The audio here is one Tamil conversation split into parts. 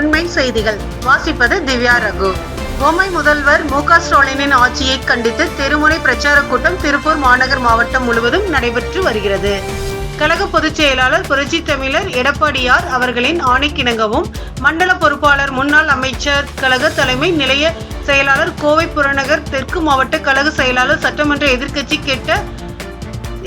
உண்மை செய்திகள். வாசிப்பது திவ்யா ரகு. பொம்மை முதல்வர் மு.க. ஸ்டாலினின் ஆட்சியை கண்டித்து தெருமுனை பிரச்சார கூட்டம் திருப்பூர் மாநகர் மாவட்டம் முழுவதும் நடைபெற்று வருகிறது. கழக பொதுச் செயலாளர் புரட்சித் தமிழர் எடப்பாடியார் அவர்களின் ஆணைக்கிணங்கவும், மண்டல பொறுப்பாளர் முன்னாள் அமைச்சர் கழக தலைமை நிலைய செயலாளர் கோவை புறநகர் தெற்கு மாவட்ட கழக செயலாளர் சட்டமன்ற எதிர்க்கட்சி கேட்ட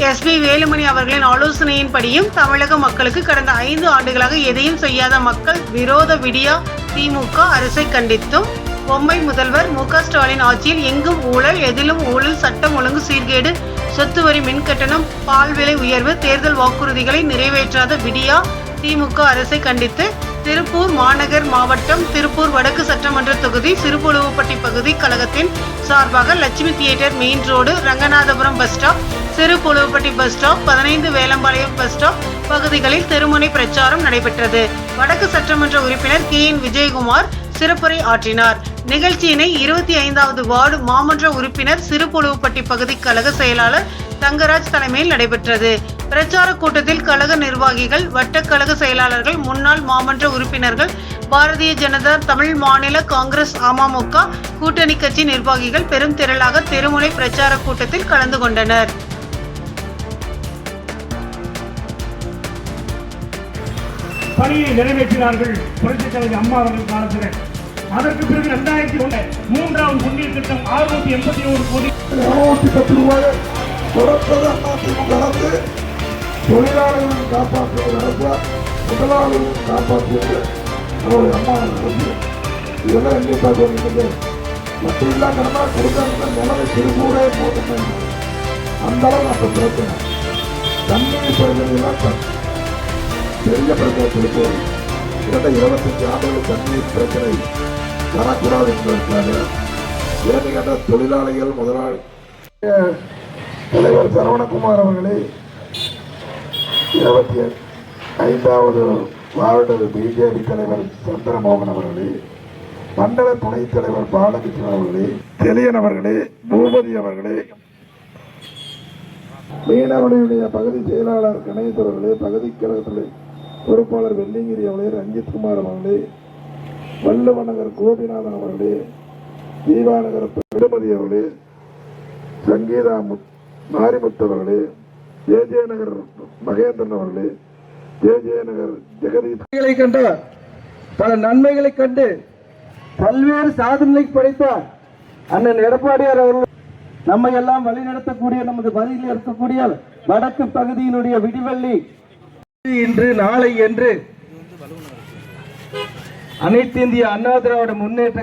எஸ்.பி. வேலுமணி அவர்களின் ஆலோசனையின்படியும் தமிழக மக்களுக்கு கடந்த 5 ஆண்டுகளாக எதையும் செய்யாத மக்கள் விரோத விடியா திமுக அரசை கண்டித்தும், பொம்மை முதல்வர் மு.க. ஸ்டாலின் ஆட்சியில் எங்கும் ஊழல், எதிலும் ஊழல், சட்டம் ஒழுங்கு சீர்கேடு, சொத்து வரி, மின்கட்டணம், பால் விலை உயர்வு, தேர்தல் வாக்குறுதிகளை நிறைவேற்றாத விடியா திமுக அரசை கண்டித்து திருப்பூர் மாநகர் மாவட்டம் திருப்பூர் வடக்கு சட்டமன்ற தொகுதி சிறுபுழுவுப்பட்டி பகுதி கழகத்தின் சார்பாக Lakshmi theatre main road, Ranganathapuram bus stop, Sirupuluvapatti bus stop, 15 Velampalayam bus stop பகுதிகளில் தெருமுனை பிரச்சாரம் நடைபெற்றது. வடக்கு சட்டமன்ற உறுப்பினர் கே.என். விஜயகுமார் சிறப்புரை ஆற்றினார். நிகழ்ச்சியினை 25வது வார்டு மாமன்ற உறுப்பினர் சிறுபுழுவுப்பட்டி பகுதி கழக செயலாளர் தங்கராஜ் தலைமையில் நடைபெற்றது. பிரச்சார கூட்டத்தில் கழக நிர்வாகிகள், வட்ட கழக செயலாளர்கள், முன்னாள் மாமன்ற உறுப்பினர்கள், பாரதிய ஜனதா, தமிழ் மாநில காங்கிரஸ், அமமுக கூட்டணி கட்சி நிர்வாகிகள் பெரும் திரளாக தெருமுனை பிரச்சார கூட்டத்தில் கலந்து கொண்டனர். பணியை நிறைவேற்றினார்கள் புரட்சித் தலைவர் அம்மா அவர்கள் காலத்தில். அதற்கு பிறகு 2001 குடிநீர் திட்டம் 681 கோடி 210 ரூபாய் கொடுத்தது அதிமுக அரசு. தொழிலாளர்களை காப்பாற்றுவது அரசு, முதலாளர்களை காப்பாற்றுவது அவருடைய அம்மா அரசு. இதெல்லாம் எங்கே பார்க்க மத்தியில்லா கடனா கொடுத்த நிலைமை திருப்பூரே போட்டு அந்த அளவு அப்ப பிரச்சனை. தண்ணீர் பிரச்சனை பெரிய பிரச்சனை திருப்பூர். 25 ஆண்டுகள் தண்ணீர் பிரச்சனை வரக்கூடாது என்பதற்காக ஏன்னு தொழிலாளிகள் முதலாளி தலைவர் சரவணகுமார் அவர்களே, 25வது வார்டு பிஜேபி தலைவர் சந்திரமோகன் அவர்களே, மண்டல துணைத் தலைவர் பாலகிருஷ்ணன் அவர்களே, செலியன் அவர்களே, பூபதி அவர்களே, மீனவனுடைய பகுதி செயலாளர் கணேஷ் அவர்களே, பகுதி கழகத்தில் பொறுப்பாளர் வெள்ளிங்கிரி அவர்களே, ரஞ்சித்குமார் அவர்களே, வள்ளுவநகர் கோபிநாதன் அவர்களே, தீவாநகர் விடுமதி அவர்களே, சங்கீதா மாரிமுத்து அவர்களே, ஜே நகர் மகேந்திரன் அவர்களே, ஜே நகர் ஜெகதீஷ் கண்டு பல நன்மைகளை கண்டு பல்வேறு சாதனை படைத்த அண்ணன் எடப்பாடியார் அவர்கள் நம்மை எல்லாம் வழிநடத்தக்கூடிய நமது பதிலில் இருக்கக்கூடிய வடக்கு பகுதியினுடைய விடிவெள்ளி இன்று நாளை என்று அனைத்து இந்திய அண்ணா திராவிட முன்னேற்ற